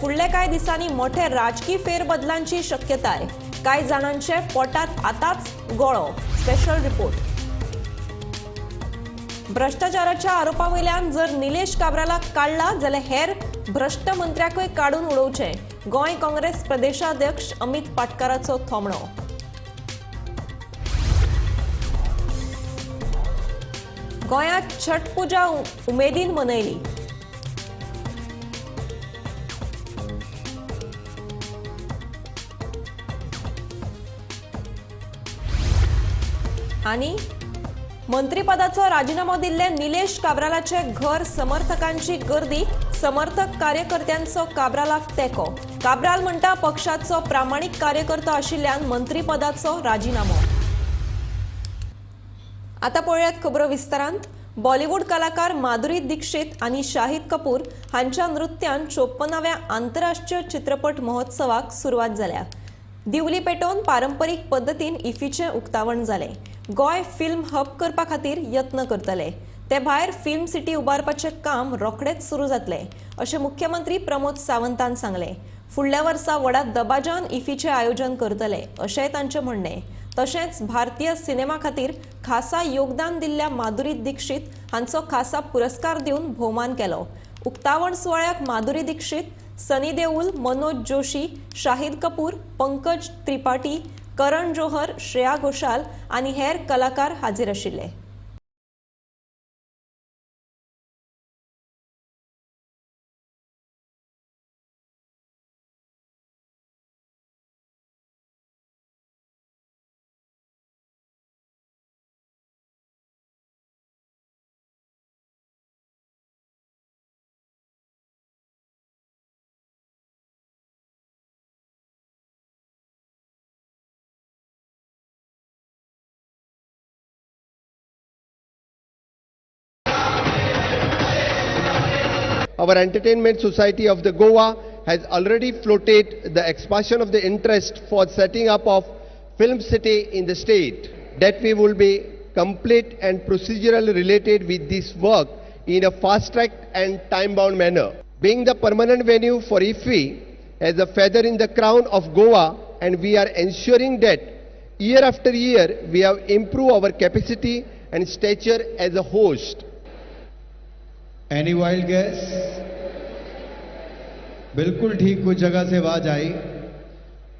फुडले कांय दिसांनी मोठे राजकीय फेरबदलांची शक्यता आहे. कांय जाणांचे पोटात आताच गोळो. Special report. भ्रष्टाचाराच्या आरोपावयल्यान जर निलेश काब्रालाक काढला जाल्यार हेर भ्रष्ट मंत्र्याकय काडून उडोवचे. गोंय काँग्रेस प्रदेशाध्यक्ष अमित पाटकराचो थोमणो. गोंयांत छठ पुजा उमेदीन मनयली. आणि मंत्रीपदाचो राजीनामो दिल्ले निलेश काब्रालाचे घर समर्थकांची गर्दी. समर्थक कार्यकर्त्यांचो काब्रालाक तेको. काब्राल म्हणटा पक्षाचो प्रामाणिक कार्यकर्तो आशिल्ल्यान मंत्रीपदाचो राजीनामो. आता पळयात खबरो विस्तारांत. बॉलिवूड कलाकार माधुरी दीक्षित आणि शाहिद कपूर हांच्या नृत्यान 54व्या आंतरराष्ट्रीय चित्रपट महोत्सवाक सुरवात जाल्या. दिवली पेटोवन पारंपरीक पद्दतीन इफीचे उक्तावण जाले. गोय फिल्म हब करपा खातीर यत्न करतले. ते भायर फिल्म सिटी उबारपाचे काम रोखडेच सुरू जातले अशें मुख्यमंत्री प्रमोद सावंतान सांगले. फुडल्या वर्सा व्हडा दबाजान इफीचे आयोजन करतले अशेंय तांचें म्हणणें. तशेंच भारतीय सिनेमा खातीर खासा योगदान दिल्ल्या माधुरी दीक्षित हांचो खासा पुरस्कार दिवन भोवमान केलो. उक्तावण सुवाळ्याक माधुरी दीक्षित, सनी देओल, मनोज जोशी, शाहिद कपूर, पंकज त्रिपाठी, करण जोहर, श्रेया घोषाल आणि हेर कलाकार हाजीर आशिल्ले. Our Entertainment Society of the Goa has already floated the expansion of the interest for setting up of film city in the state. That we will be complete and procedural related with this work in a fast-tracked and time-bound manner. Being the permanent venue for IFFI as a feather in the crown of Goa, and we are ensuring that year after year we have improved our capacity and stature as a host. Any wild guess? बिल्कुल ठीक कुछ जगह से आवाज आई.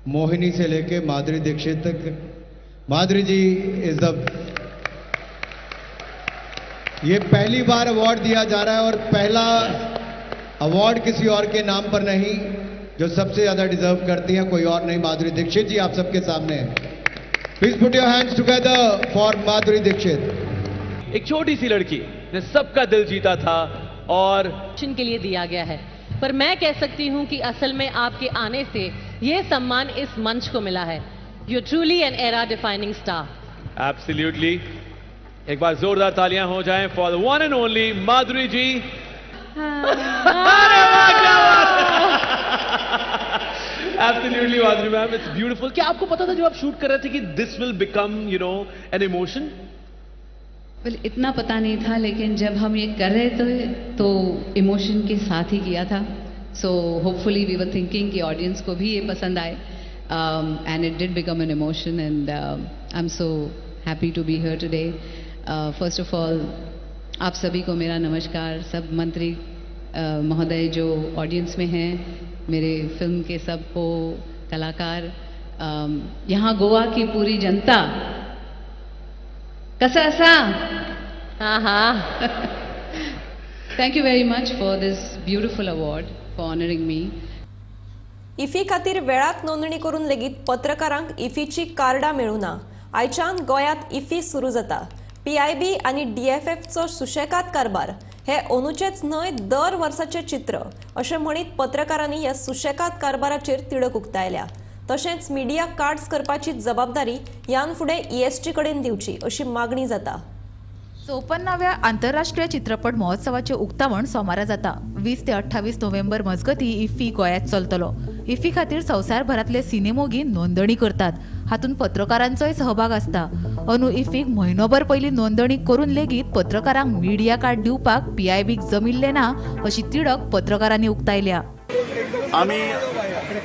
मोहिनी से लेके माधुरी दीक्षित तक. माधुरी जी is the ये पहली बार award दिया जा रहा है और पहला अवार्ड किसी और के नाम पर नहीं. जो सबसे ज्यादा डिजर्व करती हैं कोई और नहीं, माधुरी दीक्षित जी आप सबके सामने हैं. Please put your hands together for Madhuri Dixit. एक छोटी सी लड़की ने सबका दिल जीता था और के लिए दिया गया है, पर मैं कह सकती हूं कि असल में आपके आने से यह सम्मान इस मंच को मिला है. You truly an era defining star. Absolutely. एक बार जोरदार तालियां हो जाएं for the one and only Madhuri ji. अरे वाह क्या बात. Absolutely Madhuri ma'am, it's beautiful. क्या आपको पता था जब आप शूट कर रहे थे कि दिस विल बिकम एन इमोशन? इतना पता नहीं था, लेकिन जब हम ये कर रहे थे तो इमोशन के साथ ही किया था. So hopefully we were thinking कि ऑडियंस को भी ये पसंद आए, and it did become an emotion, and I am so happy to be here today. First of all आप सभी को मेरा नमस्कार. सब मंत्री महोदय जो ऑडियंस में हैं, मेरे फिल्म के सब को कलाकार, यहाँ गोवा की पूरी जनता. कसा असा? Thank you very much for this beautiful award, for honoring me. IFFI खातीर वेळात नोंदणी करून लेगीत पत्रकारांक इफीची कार्डां मेळुना. आयच्यान गोंयांत इफी सुरू जाता. PIB आणि DFFचो सुशेगाद कारभार हे अंदूचेच न्हय दर वर्साचे चित्र अशें म्हणीत पत्रकारांनी ह्या सुशेगाद कारभाराचेर तिडक उक्तायल्या. तशेंच मिडिया कार्ड्स करपाची जबाबदारी ह्यान फुडें EST कडेन दिवची अशी मागणी जाता. 54व्या आंतरराष्ट्रीय चित्रपट महोत्सवाचे उक्तावण सोमारा जाता. 20 ते 28 नोव्हेंबर मजगती इफ्फी गोंयांत चलतलो. इफ्फी खातीर संवसारभरातले सिनेमोगी नोंदणी करतात. हातून पत्रकारांचोय सहभाग आसता. अंदू इफ्फीक म्हयनोभर पयलीं नोंदणी करून लेगीत पत्रकारांक मिडिया कार्ड दिवपाक PIBक जमिल्ले ना अशी तिडक पत्रकारांनी उक्तायल्या. आमी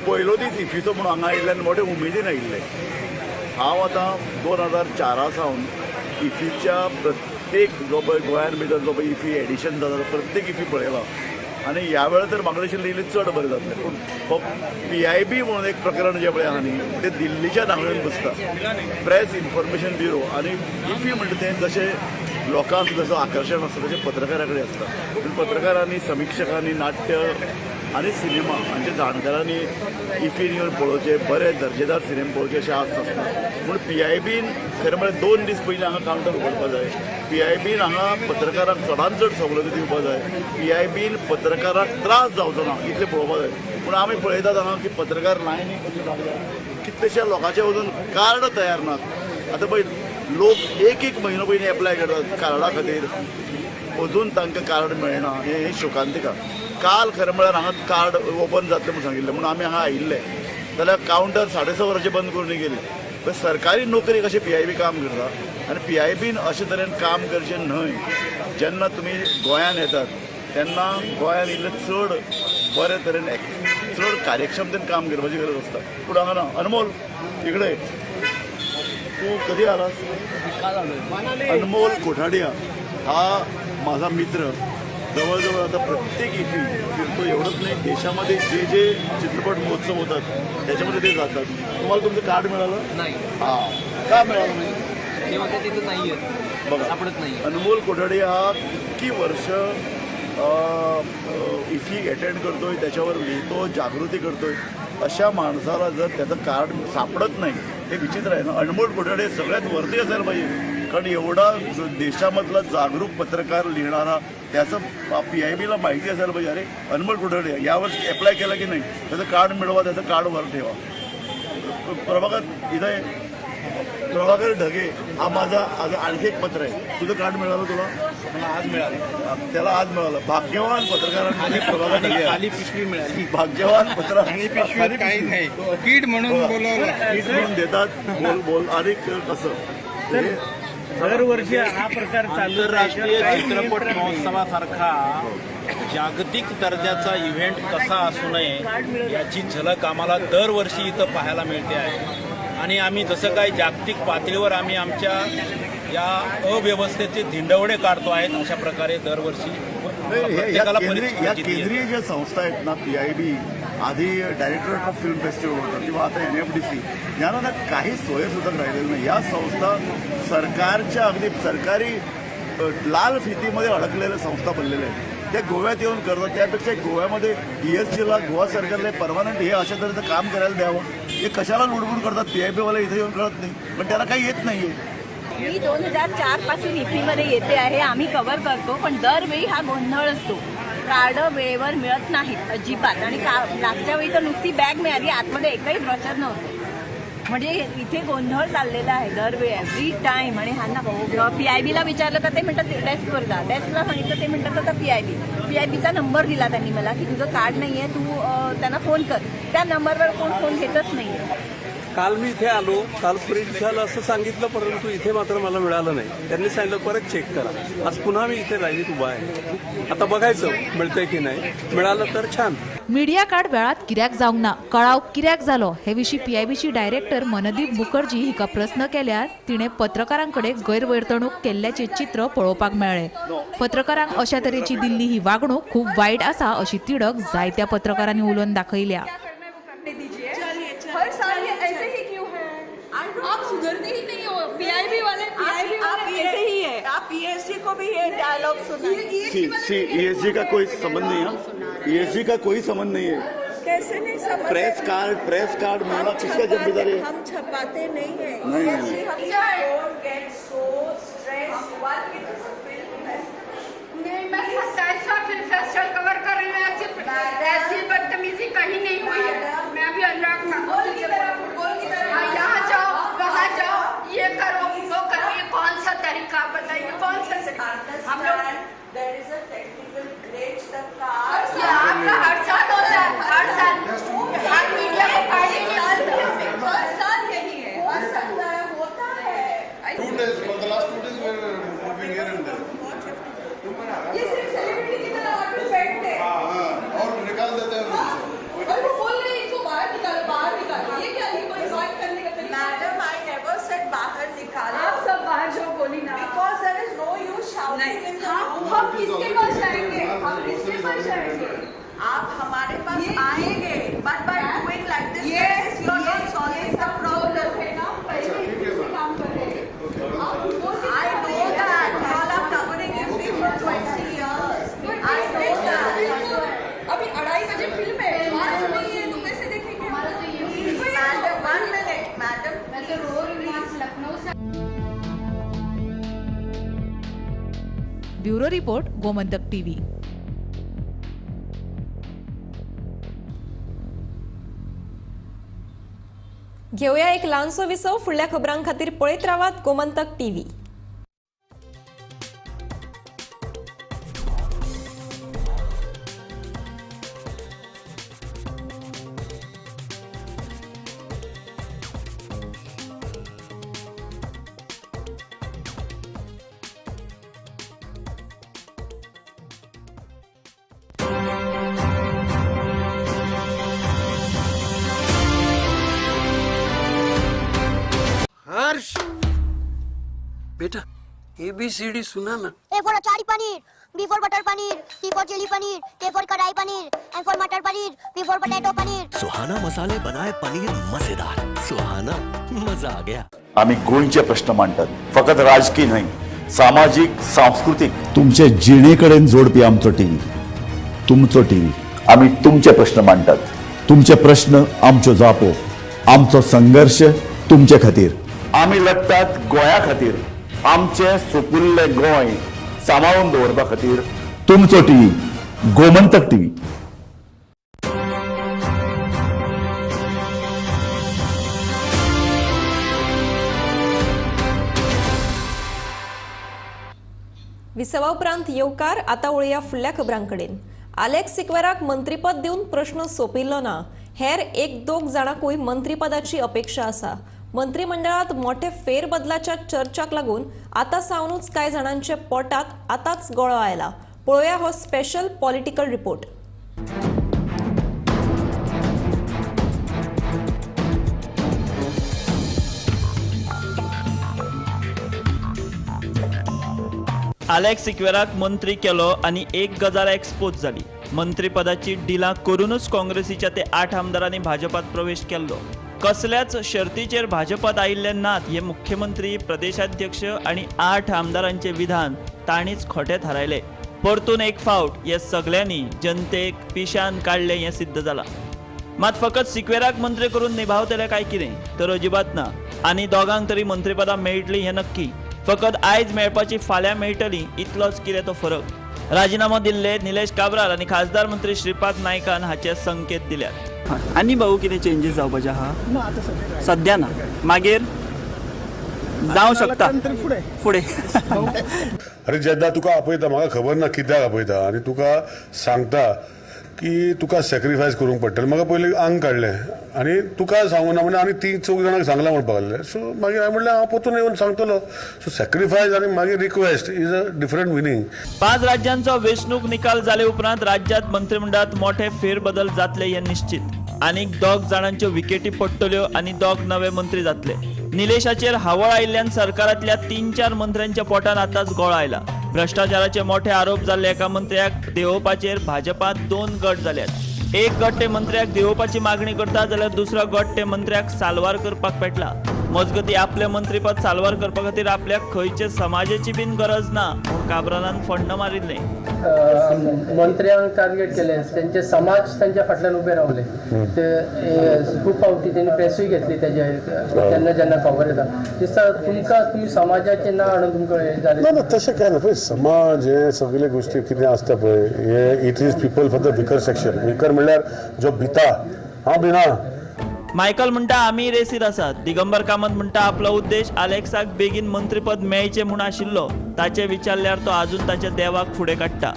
पयलो दीस इफीचो म्हणून हांगा आयिल्ल्यान मोठे उमेदीन आयिल्ले. हांव आतां 2004 सावन इफीच्या प्रत्येक जो पळय गोंयान भितर जो पळय इफी एडिशन जाता प्रत्येक इफी पळयला आनी ह्या वेळार तर म्हाका दिशिल्लें इल्लें चड बरें जातलें. पूण हो PIB म्हणून एक प्रकरण जें पळय आहा न्ही तें दिल्लीच्या नांगरेन बसता, प्रेस इन्फॉर्मेशन ब्युरो. आनी इफी म्हणटा तें जशें लोकांक जसं आकर्शण आसता तशें पत्रकारा कडेन आसता. पूण पत्रकारांनी समिक्षकांनी नाट्य आनी सिनेमा हांचे जाणकारांनी इफीन येवन पळोवचें, बरे दर्जेदार सिनेमा पळोवचे अशें आस्त आसता. पूण PIBन खरें म्हळ्यार 2 दीस पयलीं हांगा कावंटर उगडपा जाय. PIBन हांगा पत्रकारांक चडांत चड सवलती दिवपा जाय. PIBन पत्रकारांक त्रास जावचो ना इतलें पळोवपा जाय. पूण आमी पळयतात हांगा की पत्रकार लायनी कशें लागल्यात, कितलेशे लोकांचे अजून कार्ड तयार नात. आतां पळय लोक एक म्हयनो पयलीं एप्लाय करतात कार्डा खातीर, अजून तांकां कार्ड मेळना. हें शोकांतिका. काल खरें म्हळ्यार हांगा कार्ड ओपन जातलें म्हणून सांगिल्लें म्हणून आमी हांगा आयिल्ले जाल्यार कावंटर 6:30 वरांचेर बंद करून गेली. पण सरकारी नोकरी कशें PIB काम करता आनी PIBन अशे तरेन काम करचें न्हय. जेन्ना तुमी गोंयान येतात तेन्ना गोंयान इल्लें चड बरे तरेन चड कार्यक्षमतेन काम करपाची गरज आसता. पूण हांगा ना. अनमोल इकडे तूं कधी आलास? अनमोल कोठाडिया हा माझा मित्र. जवळजवळ आता प्रत्येक इफी फिरतो. एवढंच नाही, देशामध्ये जे जे चित्रपट महोत्सव होतात त्याच्यामध्ये ते जातात. तुम्हाला तुमचं कार्ड मिळालं नाही? हां, का मिळालं नाही? तेव्हा ते तिथं नाही आहेत, बघा सापडत नाही. अनमोल कोठाडिया हा इतकी वर्ष इफी अटेंड करतोय, त्याच्यावर लिहितो, जागृती करतोय. अशा माणसाला जर त्याचं कार्ड सापडत नाही हे विचित्र आहे ना. अनमोल कोठाडिया सगळ्यात वरती असायला पाहिजे, कारण एवढा देशामधला जागरूक पत्रकार लिहिणारा त्याचं PIBला माहिती असायला पाहिजे. अरे अनमोल कोठाडिया यावर्षी अप्लाय केला की नाही, त्याचं कार्ड मिळवा, त्याचं कार्ड वर ठेवा. प्रभाकर ढगे हा माझा आणखी एक पत्र आहे. तुझं कार्ड मिळालं तुला? मला आज मिळालं. त्याला आज मिळालं. भाग्यवान पत्रकारांनी प्रभाकर ढगे खाली पिशवी मिळाली. भाग्यवान पत्रकार पिशवीत काही नाही, किट म्हणून बोलवलं, किट म्हणून देतात. बोल आणि कसं दरवर्षी हा प्रकार आंतरराष्ट्रीय चित्रपट महोत्सवासारखा जागतिक दर्जाचा इव्हेंट कसा असू नये याची झलक आम्हाला दरवर्षी इथं पाहायला मिळते आहे. आणि आम्ही जसं काही जागतिक पातळीवर आम्ही आमच्या या अव्यवस्थेचे धिंडवडे काढतो आहेत, अशा प्रकारे दरवर्षी या केंद्रीय ज्या संस्था आहेत ना, PIB आधी डायरेक्टरेट ऑफ फिल्म फेस्टिवल होतं किंवा आता NFDC, यांना ना काही सोयीसुद्धा राहिलेलं नाही. या संस्था सरकारच्या अगदी सरकारी लाल फितीमध्ये अडकलेल्या संस्था बनलेल्या आहेत. त्या गोव्यात येऊन करतात. त्यापेक्षा गोव्यामध्ये ESGला गोवा सरकारला परमनंट हे अशा तऱ्हेचं काम करायला द्यावं. हे कशाला लुडबुड करतात? PIBवाला इथे येऊन कळत नाही, पण त्याला काही येत नाहीये. मी 2004 पासून इफीमध्ये येते आहे. आम्ही कव्हर करतो, पण दरवेळी हा गोंधळ असतो. कार्ड वेळेवर मिळत नाहीत अजिबात. आणि मागच्या वेळी तर नुसती बॅग मिळाली, आतमध्ये एकही ब्रॉशर नव्हतं. म्हणजे इथे गोंधळ चाललेला आहे दरवेळी, एव्हरी टाईम. आणि हा ना PIBला विचारलं तर ते म्हणतात डेस्कवर जा, डेस्कला सांगितलं ते म्हणतात तर PIBचा नंबर दिला त्यांनी मला की तुझं कार्ड नाही आहे, तू त्यांना फोन कर. त्या नंबरवर कोण फोन घेतच नाही आहे. काल मी इथे आलो, काल प्रिंट झालं असं सांगितलं, परंतु इथे मात्र मला मिळालं नाही. त्यांनी सांगितलं परत चेक करा. आज पुन्हा मी इथे लाईनीत उभा आहे. आता बघायचं मिळतंय की नाही. मिळालं तर छान. मीडिया कार्ड वेळात कित्याक जावंक ना, कळाव कित्याक जालो हे विशीं PIBची डायरेक्टर मनदीप मुखर्जी हिका प्रश्न केल्यार तिणें पत्रकारांकडे गैरवर्तणूक केल्ल्याचे चित्र पळोवपाक मेळ्ळें. पत्रकारांक अशा तरेची दिल्ली ही वागणूक खूब वायट आसा अशी तिडक जायत्या पत्रकारांनी उलोवन दाखयल्या. हर साल ये ऐसे ही क्यों है? आप सुधरते ही नहीं हो. PIB वाले ऐसे ही है. आप ESG को भी ये डायलॉग सुनाइए. ESG का कोई संबंध नहीं है. ESG का कोई संबंध नहीं है. कैसे नहीं समझ? प्रेस कार्ड मिलना किसका जिम्मेदारी है? हम छपाते नहीं है. मैं 27वां फिल्म फेस्टिवल कवर कर रही हूँ. ऐसी बदतमीजी कहीं नहीं हुई है. मैं अभी अनुराग ठाकुर यहाँ जाओ वहाँ जाओ, ये करो वो करो, ये कौन सा तरीका बताइए? कौन सा हम लोग आपका हर साल होता है, हर साल हर मीडिया को हर साल यही है. होता है. 2 days for the last 2 days we were moving here and there. ये सिर्फ सेलिब्रिटी की तरह ऑर्डर बैठते हैं. और निकाल देते हैं. Bureau report Gomantak TV. घेऊया एक ल्हानसो विसव. फुडल्या खबरां खातीर पळयत रावात गोमंतक टीव्ही. हर्ष बेटा ABCD सुना ना. A for achari paneer, B for butter paneer, C for chili paneer, K for kadai paneer, M for matar paneer, P for potato paneer. Suhana मसाले बनाए पनीर मजेदार. सुहाना मजा आ गया. आम्ही गोंयचे प्रश्न मांडतात, फकत राजकीय नाही, सामाजिक सांस्कृतिक. तुमचे जिणेकडेन जोडपी आमचो टीव्ही. तुमचो टीव्ही. आम्ही तुमचे प्रश्न मांडतात. तुमचे प्रश्न आमच्यो जापो. आमचो संघर्ष तुमचे खातीर. आम्ही लढतात गोंया खातीर. आमचे सोपुल्ले गोंय सांबाळून दवरपा खातीर. तुमचो टीव्ही गोमंतक टीव्ही. विसवा उपरांत येवकार. आता वळया फुडल्या खबरांकडेन. आलेक्स सिक्वेराक मंत्रीपद दिवन प्रश्न सोंपिल्लो ना. हेर एक दोग जाणांकूय मंत्रीपदाची अपेक्षा आसा. मंत्रिमंडळात मोठे फेरबदलाच्या चर्चाक लागून आता सावनूच कांय जाणांचे पोटात आताच गळो आयला. पळोवया हो स्पेशल पॉलिटिकल रिपोर्ट. आलेक्स सिक्वेराक मंत्री केलो आनी एक गजाल एक्सपोज जाली. मंत्रीपदाची डिलां करूनच काँग्रेसीच्या ते 8 आमदारांनी भाजपात प्रवेश केल्लो. कसल्याच शर्तीचेर भाजपात आयिल्ले नात हे मुख्यमंत्री, प्रदेशाध्यक्ष आणि 8 आमदारांचे विधान तांणीच खोटे थारायले. परतून एक फावट हे सगळ्यांनी जनतेक पिशान काडले हे सिद्ध जालां. मात फकत सिक्वेराक मंत्री करून निभावतले काय कितें तर अजिबात ना. आनी दोगांक तरी मंत्रीपदां मेळटली हें नक्की. फकत आयज मेळपाची फाल्यां मेळटली इतलोच कितें तो फरक. राजीनामो दिल्ले निलेश काब्राल आनी खासदार मंत्री श्रीपाद नायकान हाचे संकेत दिल्यात. आनी भाऊ कितें चेंजीस जावपाचे आहा सध्या ना, मागीर जावं शकता फुडें. अरे जेन्ना तुका आपयता म्हाका खबर ना कित्याक आपयता आनी तुका सांगता की तुका सॅक्रिफायस करूंक पडटलें. म्हाका पयलीं आंग काडलें आनी तुका सांगूना म्हणजे आनी 3-4 जाणांक सांगला म्हणपाक लागलें. सो मागीर हांवें म्हणलें हांव परतून येवन सांगतलो. सो सॅक्रिफायस आनी मागीर request is a different meaning. 5 राज्यांचो वेंचणूक निकाल जाले उपरांत राज्यात मंत्रिमंडळात मोठे फेरबदल जातले हे निश्चित. आनीक 2 जाणांच्यो विकेटी पडटल्यो आनी 2 नवे मंत्री जातले. निलेशाचेर हावळ आयिल्ल्यान सरकारांतल्या 3-4 मंत्र्यांच्या पोटान आतांच गळो आयला. भ्रष्टाचाराचे मोठे आरोप जाल्ले एका मंत्र्याक देंवोवपाचेर भाजपात 2 गट जाल्यात. एक गट ते मंत्र्याक देंवोवपाची मागणी करता जाल्यार दुसरो गट ते मंत्र्याक साल्वार करपाक पेटला. मजगती आपले मंत्रीपद साल्वार करपा खातीर आपल्याक खंयचे समाजाची बीन गरज ना म्हूण काब्रालान फंड मारिल्ले. मंत्र्यांक टार्गेट केले, त्यांचे समाज त्यांच्या फाटल्यान उभे रावले. ते खूप फावटी त्यांनी प्रेसूय घेतली तेन्ना जेन्ना खबर येता. दिसता तुमकां तुम्ही समाजाचे ना हाडून तुमकां हे जालें ना तशें कांय ना. पळय समाज हे सगळे गोश्टी कितें आसता पळय हे it is people for the weaker section. Weaker म्हणल्यार जो भिता हांव भिना. मायकल म्हणटा आमी रेसीर आसात. दिगंबर कामत म्हणटा आपलो उद्देश आलेक्साक बेगीन मंत्रीपद मेळचें म्हूण आशिल्लो. ताचे विचारल्यार तो आजून ताच्या देवाक फुडें काडटा.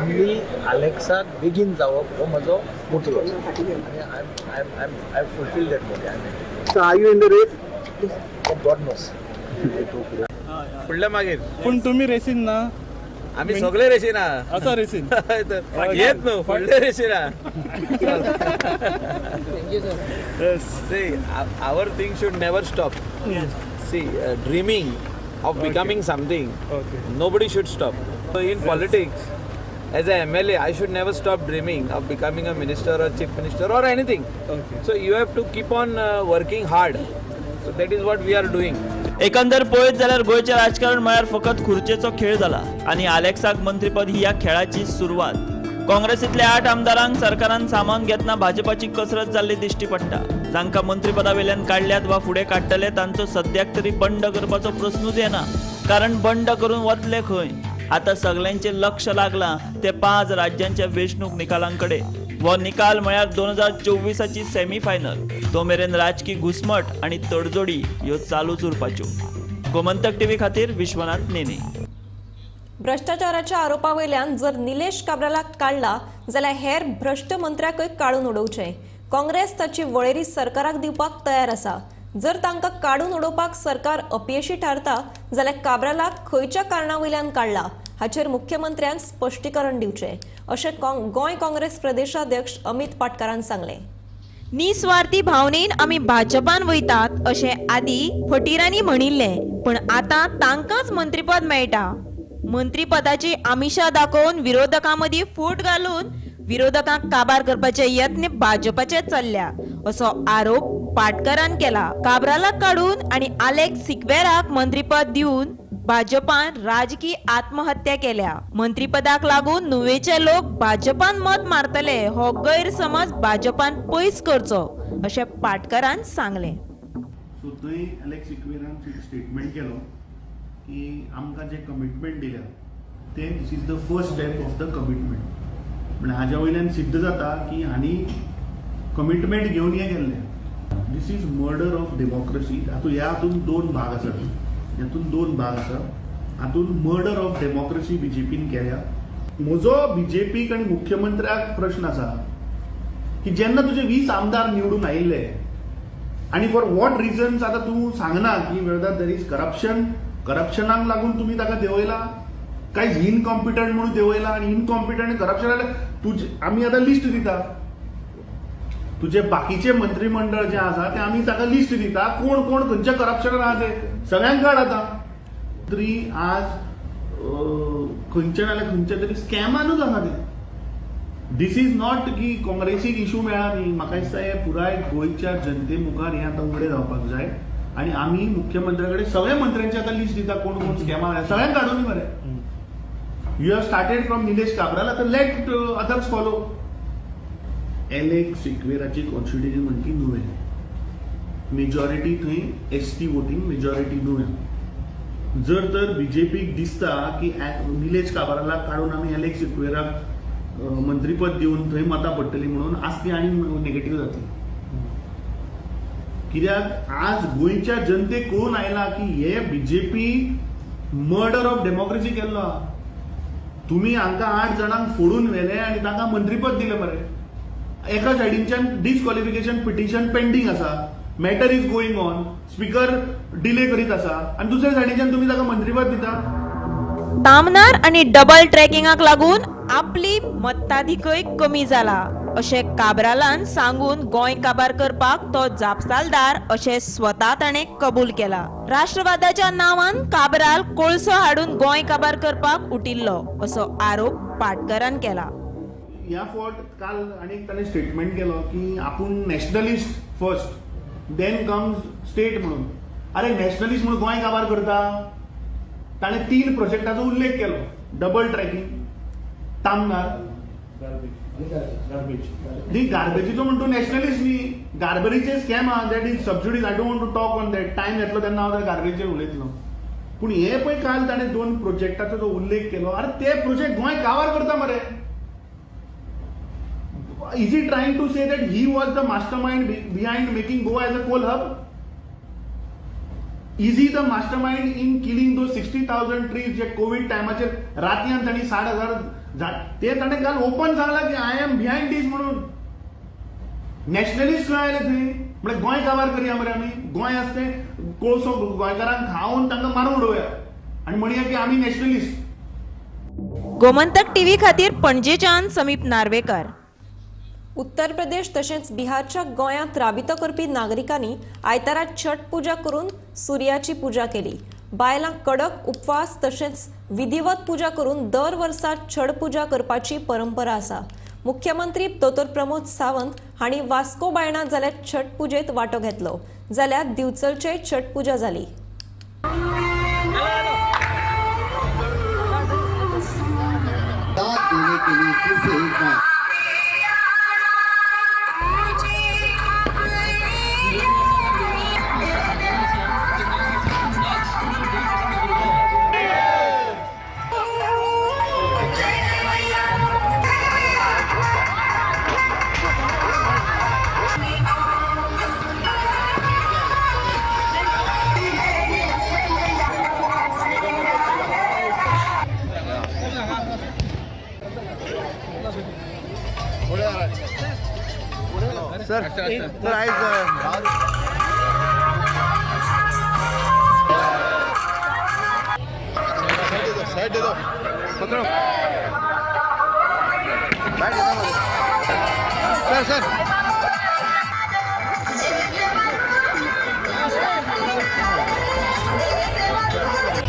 आमी आलेक्साक बेगीन जावप हो म्हजो मुद्दो. I fulfil that motive. So are you in the race? God knows. फुडल्या मागीर पूण तुमी रेसीन ना. आमी सगळे रेशीना. असो रेसीन येत न्हू फुडले रेशीना. See, our thing should never stop. See, dreaming of becoming something, nobody should stop. So in politics, as an MLA, I should never stop dreaming of becoming a minister or chief minister or anything. So you have to keep on working hard. So that is what we are doing. एकंदर पळयत जाल्यार गोंयचें राजकारण म्हळ्यार फकत खुर्चेचो खेळ जाला आनी आलेक्साक मंत्रीपद ही ह्या खेळाची सुरवात. काँग्रेसींतल्या 8 आमदारांक सरकारान सामावून घेतना भाजपाची कसरत जाल्ली दिश्टी पडटा. जांकां मंत्रीपदा वयल्यान काडल्यात वा फुडें काडटले तांचो सद्याक तरी बंड करपाचो प्रस्नूच येना. कारण बंड करून वतले खंय. आता सगळ्यांचे लक्ष लागला ते 5 राज्यांच्या वेंचणूक निकालांकडे व निकाल म्हळ्यार 2024ची सेमीफायनल. तो मेरेन राजकी घुसमट आणि तडजोडी ह्यो चालूच उरपाच्यो. गोमंतक टीव्ही खातीर विश्वनाथ नेने. भ्रष्टाचाराच्या आरोपावयल्यान जर निलेश काब्रालाक काढला जाल्यार हेर भ्रष्ट मंत्र्याकय काडून उडोवचें. काँग्रेस ताची वळेरी सरकाराक दिवपाक तयार आसा. जर तांकां काडून उडोवपाक सरकार अपयशी थारता जाल्यार काब्रालाक खंयच्या कारणावयल्यान काडला हाचेर मुख्यमंत्र्यान स्पश्टीकरण दिवचें अशें गोंय काँग्रेस प्रदेशाध्यक्ष अमित पाटकारान सांगलें. निस्वार्थी भावनेन आमी भाजपान वयतात अशें आदी फटिरांनी म्हणिल्लें, पण आतां तांकांच मंत्रीपद मेळटा. मंत्रीपदाची आमिषा दाखोवन विरोधकां मदीं फूट घालून विरोधकांक काबार करपाचे यत्न भाजपाचे चल्ल्या असो आरोप पाटकरान केला. काब्रालाक काडून आनी आलेक्स सिक्वेराक मंत्रीपद दिवन भाजपान राजकीय आत्महत्या केल्या. मंत्रीपदाक लागून नुवेचे लोक भाजपान मत मारतले हो गैरसमज भाजपान पयस करचो अशें पाटकरान सांगलें. सो थंय अलेक्स सिक्वेरान स्टेटमेंट केलो की आमकां जे कमिटमेंट दिल्या ते this is the first step of the commitment. म्हणजे हाज्या वयल्यान सिद्ध जाता की हांणी कमिटमेंट घेवन हें केल्लें. दिस इज मर्डर ऑफ डेमोक्रेसी. हातून 2 भाग आसात. हातून 2 भाग आसा. हातून मर्डर ऑफ डेमोक्रेसी बीजेपीन केल्या. म्हजो बीजेपीक आनी मुख्यमंत्र्याक प्रश्न आसा की जेन्ना तुजे 20 आमदार निवडून आयिल्ले आनी फॉर वॉट रिजन्स आतां तूं सांगना की वेदर देर इज करप्शनाक लागून तुमी ताका देंवयला काय इनकॉम्पिटंट म्हणून देंवयला. आनी इनकॉम्पिटंट करप्शन जाल्यार आमी आतां लिस्ट दिता. तुझे बाकीचे मंत्रिमंडळ जे आसा ते आमी ताका लिस्ट दिता कोण कोण खंयच्या करप्शनान आहा ते सगळ्यांक काड आतां. तरी आज खंयच्या नाल्यार खंयच्या तरी स्कॅमानूच आसा ते. दिस इज नॉट की काँग्रेसीक इश्यू मेळ्ळा न्ही. म्हाका दिसता हे पुराय गोंयच्या जनते मुखार हें आतां उघडें जावपाक जाय आनी आमी मुख्यमंत्र्या कडेन सगळ्या मंत्र्यांची आतां लिस्ट दिता कोण कोण स्कॅमा सगळ्यांक काडून दी मरे. You have started from Nilesh Cabral आतां लेट अदर्स फॉलो. एलेक्स सिक्वेराची कॉन्स्टिट्युएन्सी म्हणटी नुवें. मेजॉरिटी थंय एसटी वोटींग मेजॉरिटी नुवें. जर तर बीजेपीक दिसता की निलेश काब्रालाक काडून आमी एलेक्स सिक्वेराक मंत्रीपद दिवन थंय मतां पडटली म्हणून आज ती आनी नेगेटीव जातली. कित्याक आज गोंयच्या जनतेक कळून आयला की हे बीजेपी मर्डर ऑफ डेमोक्रेसी केल्लो आहा. तुमी हांकां 8 जाणांक फोडून व्हेले आनी तांकां मंत्रीपद दिलें मरे. एका सायडीच्यान डिस्क्वॉलिफिकेशन पिटिशन पेंडींग आसा. Matter is going on. Speaker delay करीत आसा आनी दुसऱ्या सायडीच्यान तुमी ताका मंत्रीपद दिता. तामनार आनी डबल ट्रॅकिंगाक लागून आपली मताधिकय कमी जाला अशें काब्रालान सांगून गोंय काबार करपाक तो जापसालदार अशें स्वता ताणें कबूल केला. राष्ट्रवादाच्या नांवान काब्राल कोळसो हाडून गोंय काबार करपाक उटिल्लो असो आरोप पाटकरान केला. ह्या फावट काल आनीक ताणें स्टेटमेंट केलो की आपूण nationalist first then comes state म्हणून. अरे नॅशनलिस्ट म्हणून गोंय काबार करता. ताणें 3 प्रोजेक्टाचो उल्लेख केलो. डबल ट्रॅकिंग, तामनार, गार्बेजीचो म्हणून तूं नॅशनलिस्ट न्ही. गार्बेजीचे स्कॅम आहा that is subsidies. I don't want to talk on that. Time येतलो तेन्ना हांव त्या गार्बेजीचेर उलयतलो. पूण हे पळय काल ताणें 2 प्रोजेक्टाचो जो उल्लेख केलो. अरे ते प्रोजेक्ट गोंय काबार करता मरे. Is he trying to say that he was the mastermind behind making Goa as a coal hub? Is he the mastermind in killing those 60,000 trees जे कोविड टायमाचेर रातयान तांणी 60,000 ते ताणें काल ओपन सांगला की आय एम बिहाइंड दीस म्हणून. नॅशनलिस्ट खंय आयले थंय. म्हणजे गोंय काबार करया मरे आमी. गोंय आसा तें कोळसो गोंयकारांक खावन तांकां मारून उडोवया आनी म्हणया की आमी नॅशनलिस्ट. गोमंतक टीव्ही खातीर पणजेच्यान समीप नार्वेकर. उत्तर प्रदेश तशेंच बिहारच्या गोंयांत राबितो करपी नागरिकांनी आयतारा छठ पुजा करून सुर्याची पुजा केली. बायलांक कडक उपवास तशेंच विधिवत पुजा करून दर वर्सा छठ पुजा करपाची परंपरा आसा. मुख्यमंत्री दोतोर प्रमोद सावंत हांणी वास्को बायणां जाल्यार छठ पुजेत वांटो घेतलो जाल्यार दिवचलचे छठ पुजा जाली. सर सर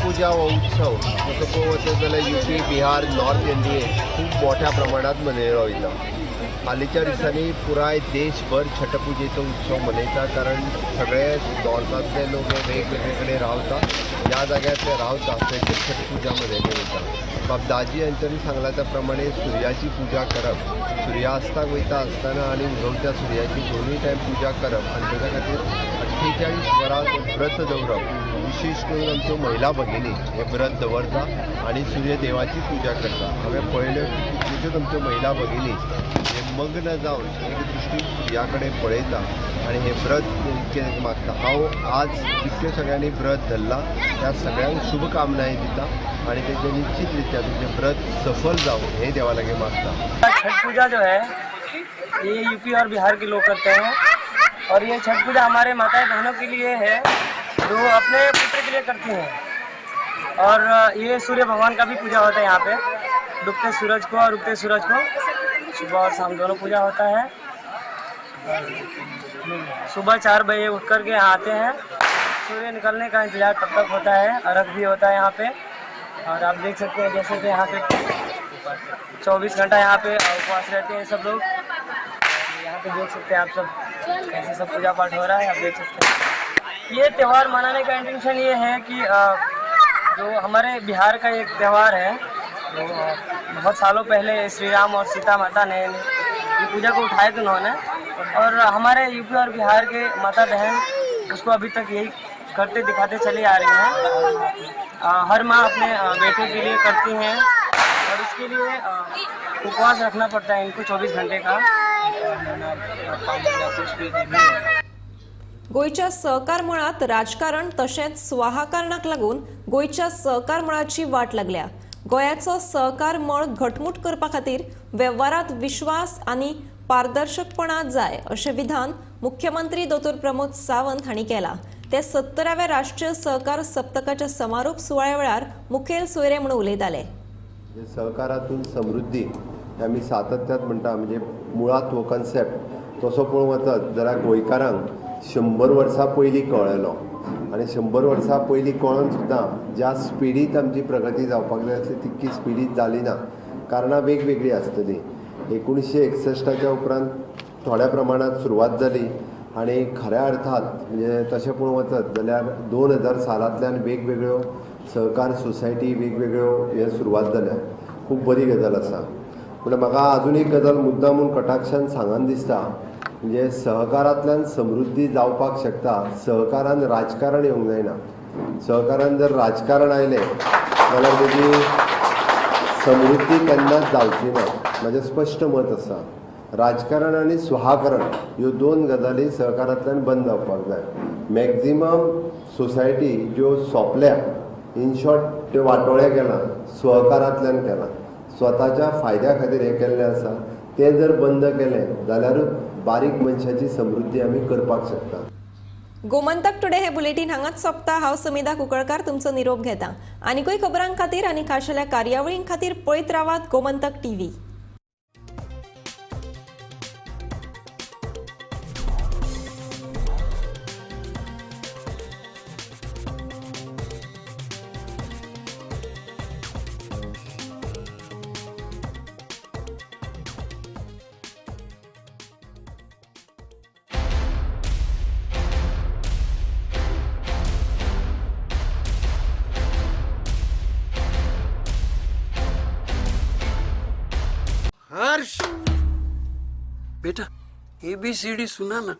पूजा हो उत्सव जसो पळोवचो जाल्यार UP बिहार नॉर्थ इंडियेक खूब मोठ्या प्रमाणात मनयलो वयता. हालींच्या दिसांनी पुराय देशभर छठपुजेचो उत्सव मनयता, कारण सगळे नॉर्थांतले लोक वेगवेगळे कडेन रावता, ज्या जाग्यार ते रावता थंयची छठपुजा मनयली वयता. बाबदाजी हांच्यांनी सांगला त्या प्रमाणे सुर्याची पुजा करप, सुर्यास्ताक वयता आसतना आनी उगवत्या सुर्याची दोनूय टायम पुजा करप आनी ताच्या खातीर 48 वरां व्रत दवरप. विशेष करून आमच्यो महिला भगिनी हे व्रत दवरता आनी सूर्य देवाची पुजा करता. हांवें पळयल्यो की कितल्योश्योच आमच्यो महिला भगिनी हे मग्न जावन एक दृश्टी सुर्या कडेन पळयता आनी हे व्रत मागता. हांव आज जितके सगळ्यांनी व्रत धरला त्या सगळ्यांक शुभकामनाय दिता आनी तेजे निश्चित रित्या तुमचें व्रत सफल जावं हें देवा लागीं मागता. छठ पूजा जो है ये यूपी और बिहार के लोग करते हैं और ये छठ पूजा हमारे माताएं बहनों के लिए है जो अपने पुत्र के लिए करती हैं. और ये सूर्य भगवान का भी पूजा होता है यहाँ पे, डूबते सूरज को और उगते सूरज को सुबह और शाम दोनों पूजा होता है. सुबह 4 बजे उठ कर के यहाँ आते हैं, सूर्य निकलने का इंतजार तब तक होता है, अर्घ भी होता है यहाँ पे. और आप देख सकते हैं जैसे कि यहाँ पे 24 घंटा यहाँ पे उपवास रहते हैं सब लोग. यहाँ पे देख सकते हैं आप सब कैसे सब पूजा पाठ हो रहा है, आप देख सकते हैं. ये त्यौहार मनाने का इंटेंशन ये है कि जो हमारे बिहार का एक त्यौहार है, तो बहुत सालों पहले श्री राम और सीता माता ने ये पूजा को उठाए थे उन्होंने, और हमारे यूपी और बिहार के माता बहन उसको अभी तक यही करते दिखाते चली आ रही हैं. हर माँ अपने बेटे के लिए करती हैं और इसके लिए उपवास रखना पड़ता है इनको 24 घंटे का. गोयच्या सहकार मळात राजकारण तशेंच स्वाहाकारणाक लागून गोयच्या सहकार मळाची वाट लागल्या. गोयाचो सहकार मळ घटमूट करपा खातीर वेव्हारांत विश्वास आनी पारदर्शकपणा जाय अशें विधान मुख्यमंत्री दोतोर प्रमोद सावंत हांणी केलां. ते 70व्या राष्ट्रीय सहकार सप्तकाच्या समारोप सुवाळ्या वेळार मुखेल सोयरे म्हणून उलयताले. सहकारातून समृद्धी आमी सातत्यात म्हणटा, म्हणजे मुळात हो कन्सेप्ट तसो पळोवंक वचत जाल्यार गोंयकारांक 100 वर्सां पयलीं कळ्ळेलो आनी 100 वर्सां पयलीं कळोन सुद्दां ज्या स्पिडीत आमची प्रगती जावपाक जाय आसली तितकी स्पिडीत जाली ना. कारणां वेगवेगळी आसतली. 1961च्या उपरांत थोड्या प्रमाणात सुरवात जाली आनी खऱ्या अर्थात म्हणजे तशें पळोवंक वचत जाल्यार 2000 सालांतल्यान वेगवेगळ्यो सहकार सोसायटी वेगवेगळ्यो हे सुरवात जाल्या. खूब बरी गजाल आसा. पूण म्हाका आजून एक गजाल मुद्दामून कटाक्षान सांगन दिसता, म्हणजे सहकारांतल्यान समृद्धी जावपाक शकता, सहकारान राजकारण येवंक जायना. सहकारान जर राजकारण आयलें जाल्यार तेजी समृद्धी केन्नाच जावची ना. म्हजें स्पश्ट मत आसा. राजकारण आनी सुहाकरण ह्यो 2 गजाली सहकारांतल्यान बंद जावपाक जाय. मॅक्झिमम सोसायटी ज्यो सोंपल्या, इन शॉर्ट त्यो वाटोळे केला, सहकारांतल्यान केला, स्वताच्या फायद्या खातीर हें केल्लें आसा. तें जर बंद केलें जाल्यारूच बारीक मनशाची समृद्धी आमी करपाक शकता. गोमंतक टुडे हे बुलेटिन हांगाच सोंपता. हांव समिधा कुंकळकार तुमचो निरोप घेता. आनीकूय खबरां खातीर आनी खाशेल्या कार्यावळीं खातीर पळयत रावात गोमंतक TV. हर्ष बेटा ABCD सुना ना.